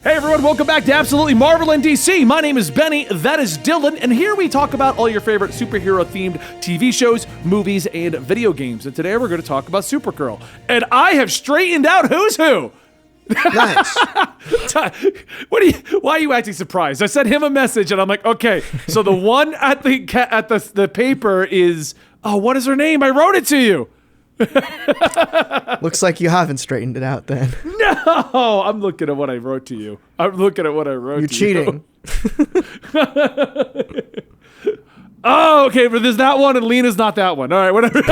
Hey everyone, welcome back to Absolutely Marvel and DC. My name is Benny, that is Dylan, and here we talk about all your favorite superhero-themed TV shows, movies, and video games. And today we're going to talk about Supergirl. And I have straightened out who's who. Nice. Why are you acting surprised? I sent him a message, and I'm like, okay, so the one at the paper is, what is her name? I wrote it to you. Looks like you haven't straightened it out then. No, I'm looking at what I wrote to you. You're cheating. Oh, okay, but there's that one and Lena's not that one. All right, whatever.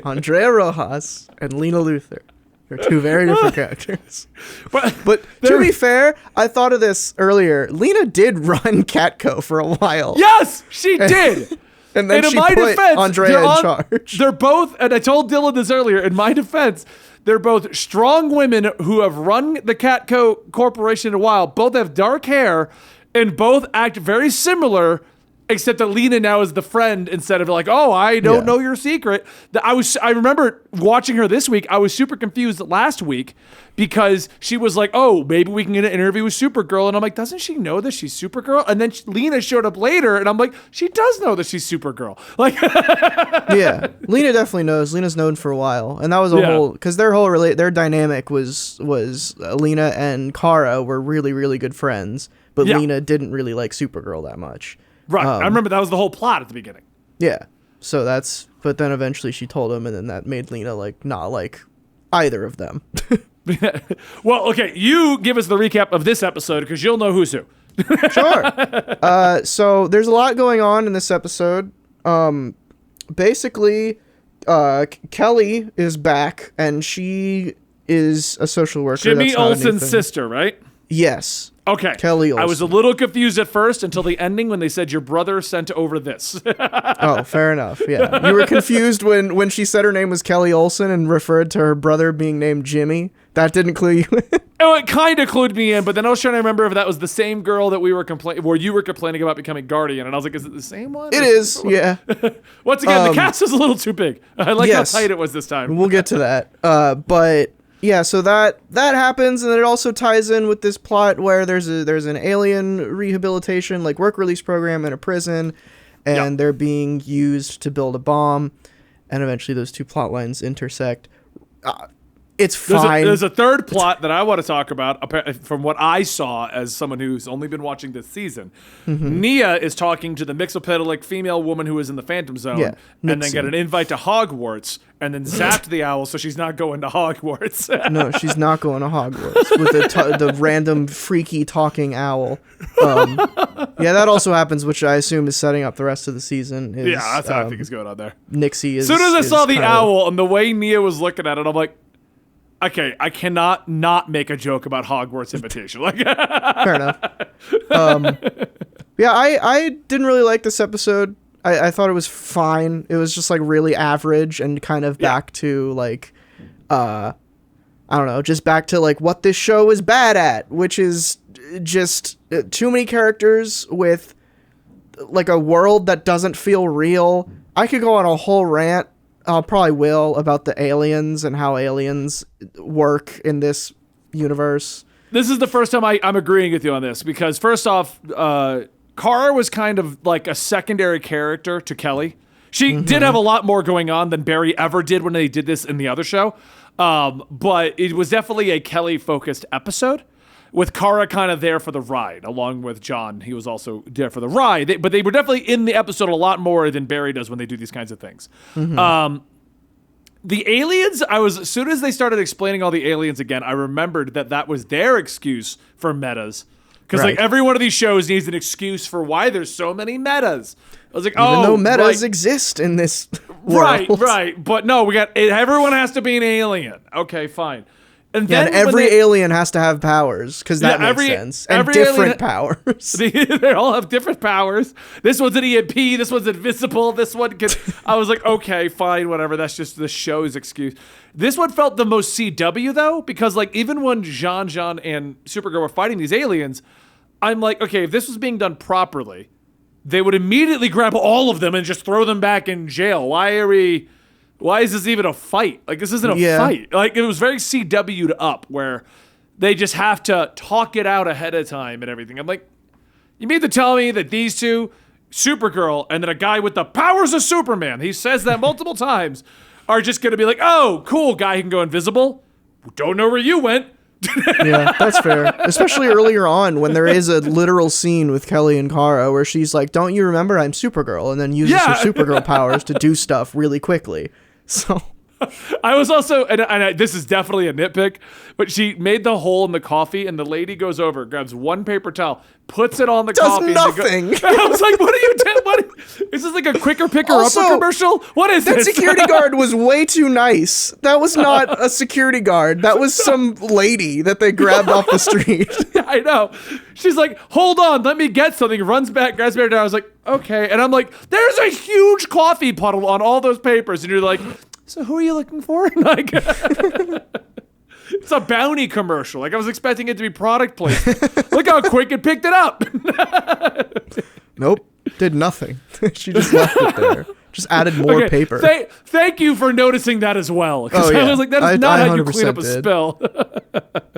Andrea Rojas and Lena Luthor. They're two very different characters. But to be fair, I thought of this earlier. Lena did run Catco for a while. Yes, she did. And then she put Andrea in charge. They're both, and I told Dylan this earlier, in my defense, they're both strong women who have run the Catco Corporation a while. Both have dark hair, and both act very similar, except that Lena now is the friend instead of like, oh, I don't know your secret. I remember watching her this week. I was super confused last week because she was like, oh, maybe we can get an interview with Supergirl. And I'm like, doesn't she know that she's Supergirl? And then Lena showed up later, and I'm like, she does know that she's Supergirl. Like, yeah, Lena definitely knows. Lena's known for a while, and that was a whole because their dynamic was Lena and Kara were really, really good friends, but Lena didn't really like Supergirl that much. Right. I remember that was the whole plot at the beginning. Yeah. So but then eventually she told him, and then that made Lena not like either of them. Well, okay, you give us the recap of this episode because you'll know who's who. Sure. So there's a lot going on in this episode. Basically, Kelly is back, and she is a social worker. Jimmy Olsen's sister, right? Yes. Okay. Kelly Olsen. I was a little confused at first until the ending when they said your brother sent over this. Oh, fair enough. Yeah. You were confused when she said her name was Kelly Olsen and referred to her brother being named Jimmy. That didn't clue you in? Oh, it kind of clued me in, but then I was trying to remember if that was the same girl that you were complaining about becoming Guardian, and I was like, is it the same one? It is, yeah. Once again, the cast is a little too big. I like how tight it was this time. We'll get to that. But yeah, so that happens, and then it also ties in with this plot where there's an alien rehabilitation, like work release program in a prison, and they're being used to build a bomb, and eventually those two plot lines intersect. It's fine. There's a third plot that I want to talk about from what I saw as someone who's only been watching this season. Mm-hmm. Nia is talking to the mixopedalic female woman who is in the Phantom Zone and then get an invite to Hogwarts and then zapped the owl, so she's not going to Hogwarts. No, she's not going to Hogwarts with the random freaky talking owl. That also happens, which I assume is setting up the rest of the season. That's how I think is going on there. Nixie is. As soon as I saw the owl and the way Nia was looking at it, I'm like, okay, I cannot not make a joke about Hogwarts Invitation. Fair enough. I didn't really like this episode. I thought it was fine. It was just like really average and kind of back to like, I don't know, just back to like what this show is bad at, which is just too many characters with like a world that doesn't feel real. I could go on a whole rant. I probably will about the aliens and how aliens work in this universe. This is the first time I'm agreeing with you on this because first off, Kara was kind of like a secondary character to Kelly. She did have a lot more going on than Barry ever did when they did this in the other show. But it was definitely a Kelly-focused episode with Kara kind of there for the ride, along with John. He was also there for the ride. But they were definitely in the episode a lot more than Barry does when they do these kinds of things. Mm-hmm. The aliens, as soon as they started explaining all the aliens again, I remembered that was their excuse for metas. Because like every one of these shows needs an excuse for why there's so many metas. I was like, even though metas exist in this world. Right. But no, everyone has to be an alien. Okay, fine. And then every alien has to have powers because that makes sense. And different powers. They all have different powers. This one's an EMP. This one's invisible. This one can. I was like, okay, fine, whatever. That's just the show's excuse. This one felt the most CW though, because like even when Jean and Supergirl were fighting these aliens, I'm like, okay, if this was being done properly, they would immediately grab all of them and just throw them back in jail. Why is this even a fight? Like, this isn't a fight. Like, it was very CW'd up, where they just have to talk it out ahead of time and everything. I'm like, you mean to tell me that these two, Supergirl and then a guy with the powers of Superman, he says that multiple times, are just going to be like, oh, cool, guy who can go invisible? Don't know where you went. Yeah, that's fair. Especially earlier on when there is a literal scene with Kelly and Kara where she's like, don't you remember I'm Supergirl? And then uses her Supergirl powers to do stuff really quickly. So... I was also, this is definitely a nitpick, but she made the hole in the coffee, and the lady goes over, grabs one paper towel, puts it on the coffee. Does nothing. I was like, what are you doing? Is this like a quicker picker upper commercial? What is that this? That security guard was way too nice. That was not a security guard. That was some lady that they grabbed off the street. Yeah, I know. She's like, hold on, let me get something. Runs back, grabs paper towel. I was like, okay. And I'm like, there's a huge coffee puddle on all those papers. And you're like, so who are you looking for? Like, it's a bounty commercial. Like, I was expecting it to be product placement. Look how quick it picked it up. Nope, did nothing. She just left it there. Just added more paper. Thank you for noticing that as well. Oh, yeah. I was like, that is not how you clean up a spill.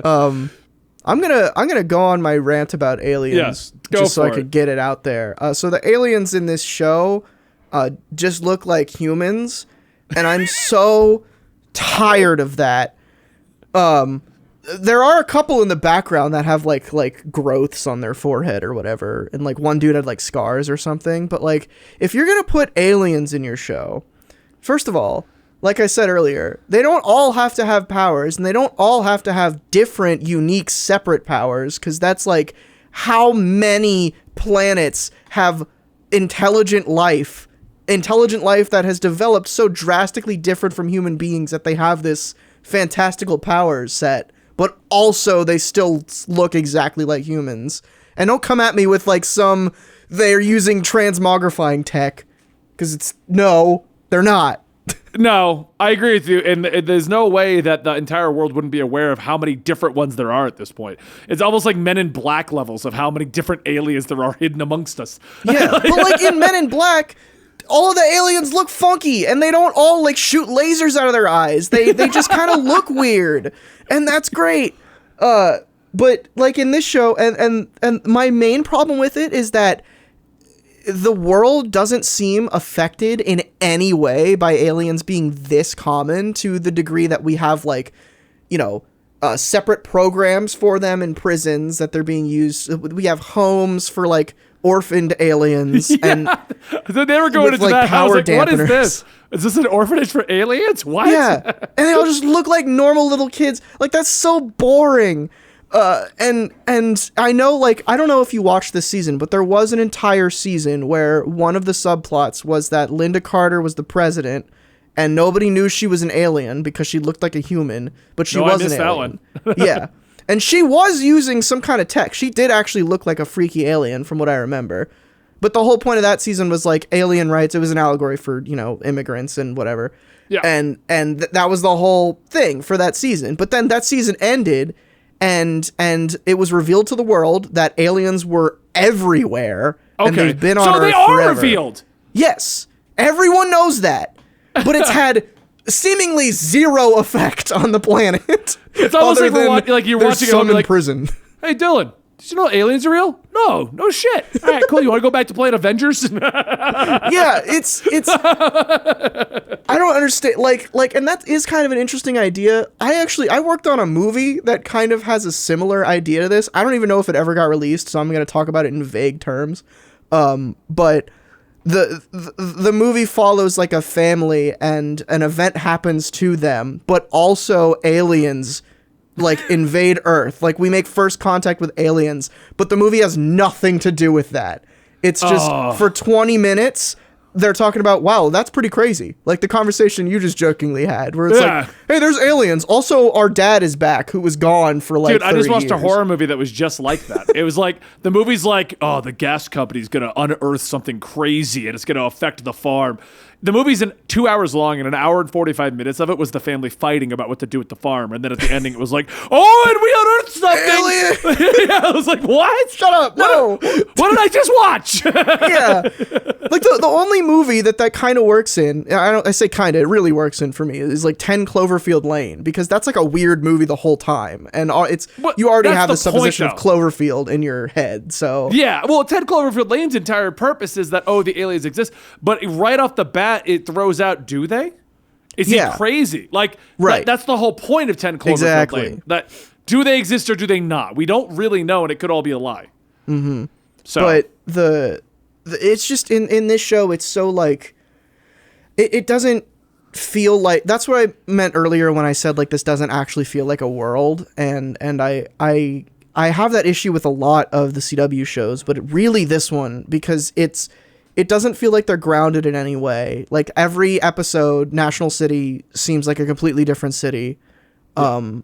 I'm gonna go on my rant about aliens just so I could get it out there. So the aliens in this show just look like humans. And I'm so tired of that. There are a couple in the background that have like growths on their forehead or whatever, and like one dude had like scars or something. But like, if you're gonna put aliens in your show, first of all, like I said earlier, they don't all have to have powers, and they don't all have to have different, unique, separate powers, because that's like how many planets have intelligent life that has developed so drastically different from human beings that they have this fantastical powers set, but also they still look exactly like humans. And don't come at me with like they're using transmogrifying tech, because no, they're not. No, I agree with you. And there's no way that the entire world wouldn't be aware of how many different ones there are at this point. It's almost like Men in Black levels of how many different aliens there are hidden amongst us. Yeah, but like in Men in Black, all of the aliens look funky, and they don't all like shoot lasers out of their eyes. They just kind of look weird, and that's great. But like in this show, and my main problem with it is that the world doesn't seem affected in any way by aliens being this common, to the degree that we have like, separate programs for them in prisons that they're being used. We have homes for like orphaned aliens, and they were going into like, that. I was like, dampeners. what is this? Is this an orphanage for aliens? What? Yeah, and they all just look like normal little kids. Like, that's so boring. And I know, like, I don't know if you watched this season, but there was an entire season where one of the subplots was that Linda Carter was the president, and nobody knew she was an alien because she looked like a human, but she was an alien. That one. Yeah. And she was using some kind of tech. She did actually look like a freaky alien from what I remember. But the whole point of that season was like alien rights. It was an allegory for, immigrants and whatever. Yeah. And that was the whole thing for that season. But then that season ended, and it was revealed to the world that aliens were everywhere. Okay. And they've been on so Earth they are forever. revealed. Yes. Everyone knows that. But it's had seemingly zero effect on the planet. It's almost like you're watching some in prison. Hey, Dylan, did you know aliens are real? No shit. All right, cool. You want to go back to playing Avengers? Yeah, it's. I don't understand. Like, and that is kind of an interesting idea. I worked on a movie that kind of has a similar idea to this. I don't even know if it ever got released, so I'm going to talk about it in vague terms. But the movie follows like a family, and an event happens to them, but also aliens like invade Earth. Like, we make first contact with aliens, but the movie has nothing to do with that. It's just for 20 minutes they're talking about, wow, that's pretty crazy. Like the conversation you just jokingly had, where it's like, hey, there's aliens. Also, our dad is back, who was gone for like 30 Dude, I just watched years. a horror movie that was just like that. It was like, the movie's like, oh, the gas company's going to unearth something crazy and it's going to affect the farm. The movie's 2 hours long, and an hour and 45 minutes of it was the family fighting about what to do with the farm. And then at the ending, it was like, oh, and we unearthed something. Alien. Yeah, was like, what? Shut up! No. What did I just watch? Yeah, like the only movie that kind of works in, I say kind of, it really works in for me, is like 10 Cloverfield Lane, because that's like a weird movie the whole time, and you already have the supposition of Cloverfield in your head. So yeah, well, 10 Cloverfield Lane's entire purpose is that the aliens exist, but right off the bat it throws out, do they? Is he crazy? Like, right. That's the whole point of 10 Cloverfield Lane. That do they exist or do they not? We don't really know, and it could all be a lie. Mm-hmm. So, but it's just in this show, it's so like it doesn't feel like, that's what I meant earlier when I said like this doesn't actually feel like a world, and I have that issue with a lot of the CW shows, but really this one, because it doesn't feel like they're grounded in any way. Like every episode, National City seems like a completely different city. And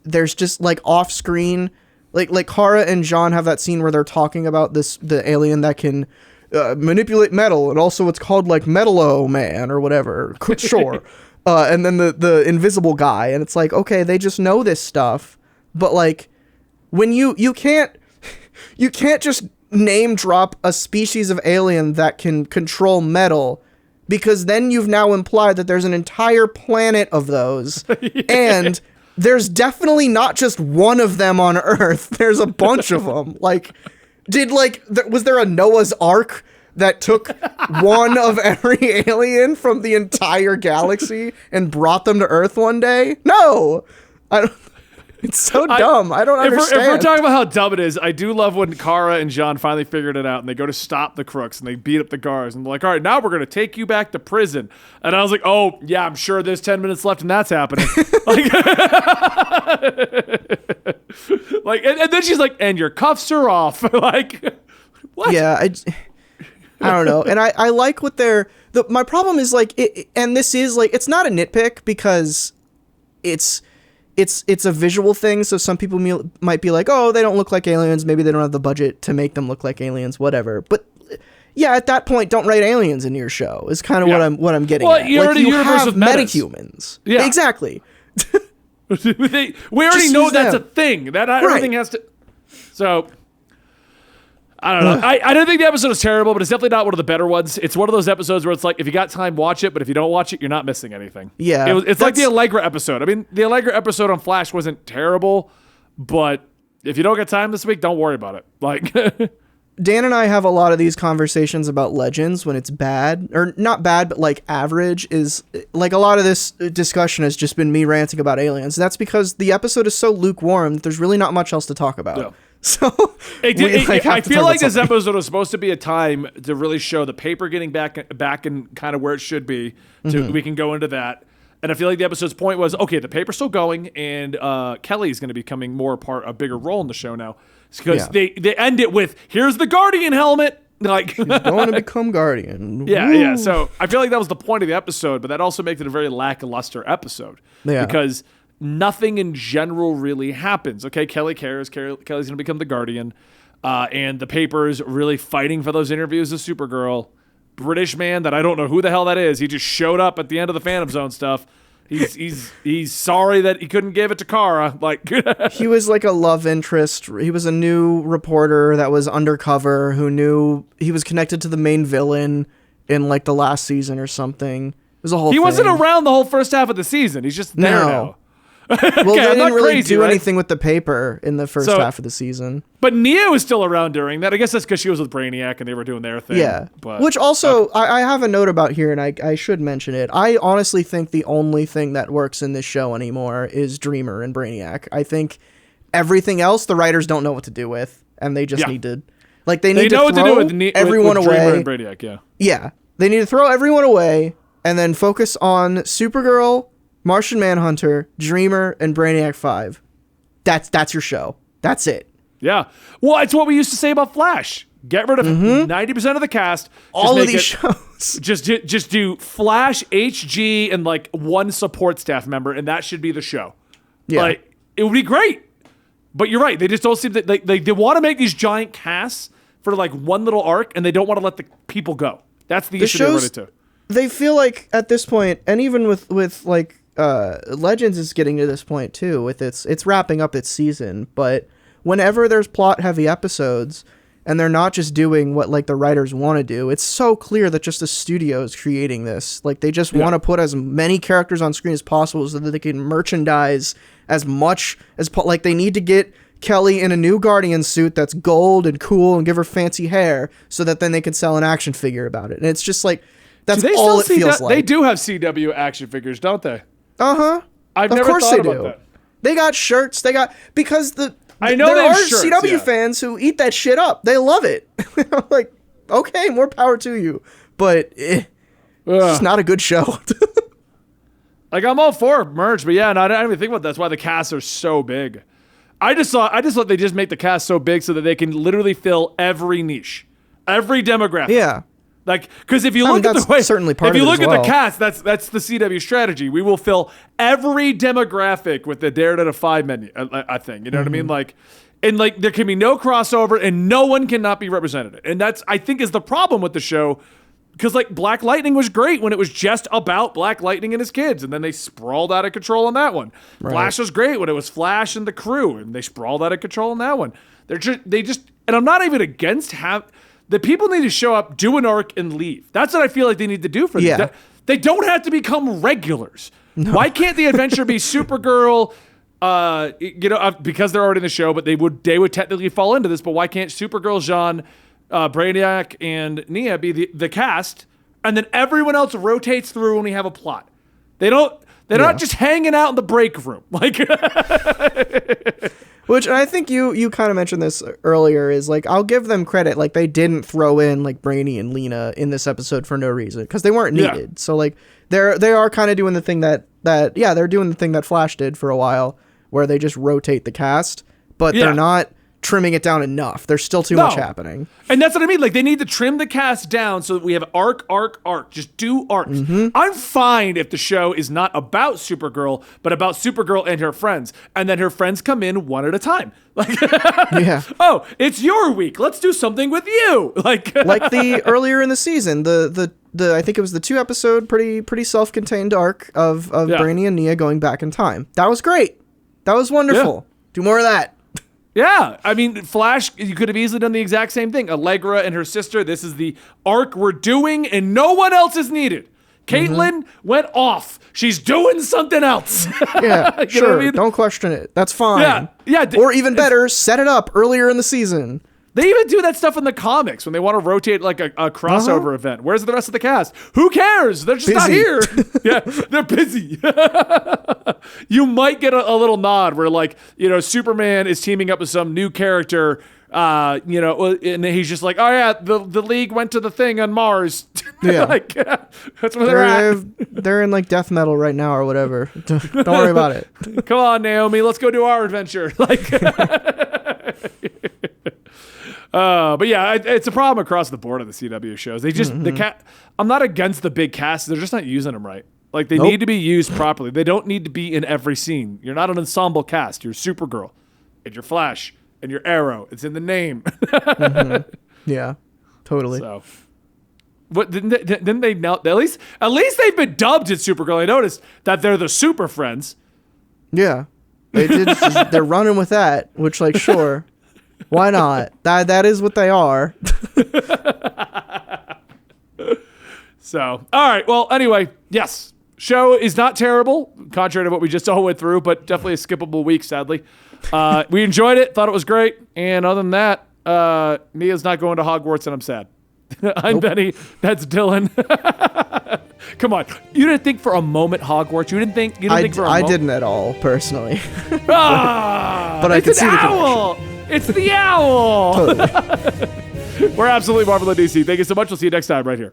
there's just like off screen, like Kara and John have that scene where they're talking about the alien that can manipulate metal. And also it's called like Metalo Man or whatever. Sure. And then the invisible guy. And it's like, okay, they just know this stuff. But like when you can't just name drop a species of alien that can control metal, because then you've now implied that there's an entire planet of those. And there's definitely not just one of them on Earth. There's a bunch of them. Like, was there a Noah's Ark that took one of every alien from the entire galaxy and brought them to Earth one day? No. It's so dumb. I don't understand. If we're talking about how dumb it is, I do love when Kara and John finally figured it out, and they go to stop the crooks, and they beat up the guards, and they're like, all right, now we're going to take you back to prison. And I was like, oh, yeah, I'm sure there's 10 minutes left, and that's happening. And then she's like, and your cuffs are off. Like, what? Yeah, I don't know. And I like what my problem is like, and this is like, it's not a nitpick, because it's a visual thing, so some people might be like, oh, they don't look like aliens, maybe they don't have the budget to make them look like aliens, whatever. But yeah, at that point, don't write aliens into your show, is kind of what I'm getting at. You're in a universe of metahumans. Yeah. Exactly. We already know that's a thing. That everything has to... So... I don't know. I don't think the episode is terrible, but it's definitely not one of the better ones. It's one of those episodes where it's like, if you got time, watch it, but if you don't watch it, you're not missing anything. Yeah. It's like the Allegra episode. I mean, the Allegra episode on Flash wasn't terrible, but if you don't get time this week, don't worry about it. Like, Dan and I have a lot of these conversations about Legends when it's bad, or not bad, but like average. Is like a lot of this discussion has just been me ranting about aliens. That's because the episode is so lukewarm that there's really not much else to talk about. Yeah. So I feel like this episode was supposed to be a time to really show the paper getting back in kind of where it should be. We can go into that. And I feel like the episode's point was, okay, the paper's still going, and Kelly's going to be becoming a bigger role in the show now. Because they end it with, here's the Guardian helmet. Like, he's going to become Guardian. Yeah. So I feel like that was the point of the episode, but that also makes it a very lackluster episode. Yeah. Because nothing in general really happens. Okay, Kelly cares. Kelly's going to become the Guardian. And the paper's really fighting for those interviews with Supergirl. British man that I don't know who the hell that is. He just showed up at the end of the Phantom Zone stuff. He's sorry that he couldn't give it to Kara. Like, he was like a love interest. He was a new reporter that was undercover who knew he was connected to the main villain in like the last season or something. It was a whole thing. He wasn't around the whole first half of the season. He's just there now. Well, they didn't really do anything with the paper in the first half of the season. But Nia was still around during that. I guess that's because she was with Brainiac and they were doing their thing. Yeah. But, which also, I have a note about here, and I should mention it. I honestly think the only thing that works in this show anymore is Dreamer and Brainiac. I think everything else the writers don't know what to do with, and they just need to... Like, they need to throw everyone away. Dreamer and Brainiac, yeah. Yeah. They need to throw everyone away and then focus on Supergirl, Martian Manhunter, Dreamer, and Brainiac 5. That's your show. That's it. Yeah. Well, it's what we used to say about Flash. Get rid of 90% of the cast. All of these shows. Just do Flash, HG, and like one support staff member, and that should be the show. Yeah. Like, it would be great. But you're right. They just don't seem that they want to make these giant casts for like one little arc, and they don't want to let the people go. That's the issue they run into. They feel like at this point, and even with like Legends is getting to this point too, with it's wrapping up its season, but whenever there's plot heavy episodes and they're not just doing what like the writers want to do, it's so clear that just the studio is creating this. Like they just want to put as many characters on screen as possible so that they can merchandise as much as like they need to get Kelly in a new Guardian suit that's gold and cool and give her fancy hair so that then they can sell an action figure about it. And it's just like, that's all it feels like. They do have CW action figures, don't they? Uh-huh. I've never thought about that. They got shirts. They got, because I know there are shirts, CW fans who eat that shit up. They love it. I'm like, okay, more power to you. But it's just not a good show. Like, I'm all for merch, but yeah, no, I didn't even think about that. That's why the casts are so big. I just thought they just make the cast so big so that they can literally fill every niche, every demographic. Yeah. Like, because if you look at the way, certainly part if you of it look as at well. the cast, that's the CW strategy. We will fill every demographic with the Dared at a 5 menu. I think, you know what I mean? Like, and like there can be no crossover, and no one cannot be represented. And that's, I think, is the problem with the show. Because like Black Lightning was great when it was just about Black Lightning and his kids, and then they sprawled out of control on that one. Right. Flash was great when it was Flash and the crew, and they sprawled out of control on that one. They just, and I'm not even against the people need to show up, do an arc, and leave. That's what I feel like they need to do for them. Yeah. They don't have to become regulars. No. Why can't the adventure be Supergirl? Because they're already in the show, but they would technically fall into this. But why can't Supergirl, Jean, Brainiac, and Nia be the cast, and then everyone else rotates through when we have a plot? They're not just hanging out in the break room. Like, which I think you kind of mentioned this earlier, is like, I'll give them credit. Like, they didn't throw in like Brainy and Lena in this episode for no reason because they weren't needed. Yeah. So like they are kind of doing the thing that they're doing the thing that Flash did for a while, where they just rotate the cast, but they're not trimming it down enough. There's still too much happening. And that's what I mean. Like, they need to trim the cast down so that we have arc. Just do arcs. Mm-hmm. I'm fine if the show is not about Supergirl, but about Supergirl and her friends. And then her friends come in one at a time. Like, oh, it's your week. Let's do something with you. Like the earlier in the season, the I think it was the 2-episode, pretty self-contained arc of Brainy and Nia going back in time. That was great. That was wonderful. Yeah. Do more of that. Yeah, I mean, Flash, you could have easily done the exact same thing. Allegra and her sister, this is the arc we're doing, and no one else is needed. Caitlin went off. She's doing something else. Yeah, sure. What I mean? Don't question it. That's fine. Yeah. Or even better, set it up earlier in the season. They even do that stuff in the comics when they want to rotate like a crossover event. Where's the rest of the cast? Who cares? They're just not here. Yeah, they're busy. You might get a little nod where, like, Superman is teaming up with some new character, and he's just like, oh yeah, the League went to the thing on Mars. Yeah. Like, that's where they're at. They're in like death metal right now or whatever. Don't worry about it. Come on, Naomi, let's go do our adventure. Like. But yeah, it's a problem across the board of the CW shows. They just I'm not against the big cast. They're just not using them right. Like, they need to be used properly. They don't need to be in every scene. You're not an ensemble cast. You're Supergirl, and you're Flash, and you're Arrow. It's in the name. Yeah, totally. So, but didn't they now? At least they've been dubbed as Supergirl. I noticed that they're the Super Friends. Yeah, they did. They're running with that, which, like, sure. Why not? That is what they are. So, all right. Well, anyway, yes. Show is not terrible, contrary to what we just all went through, but definitely a skippable week, sadly. We enjoyed it, thought it was great. And other than that, Nia's not going to Hogwarts, and I'm sad. I'm Benny. That's Dylan. Come on. You didn't think for a moment Hogwarts? You didn't think for a moment? I didn't at all, personally. But I could see the owl. It's the owl. Totally. We're absolutely Marvel and DC. Thank you so much. We'll see you next time right here.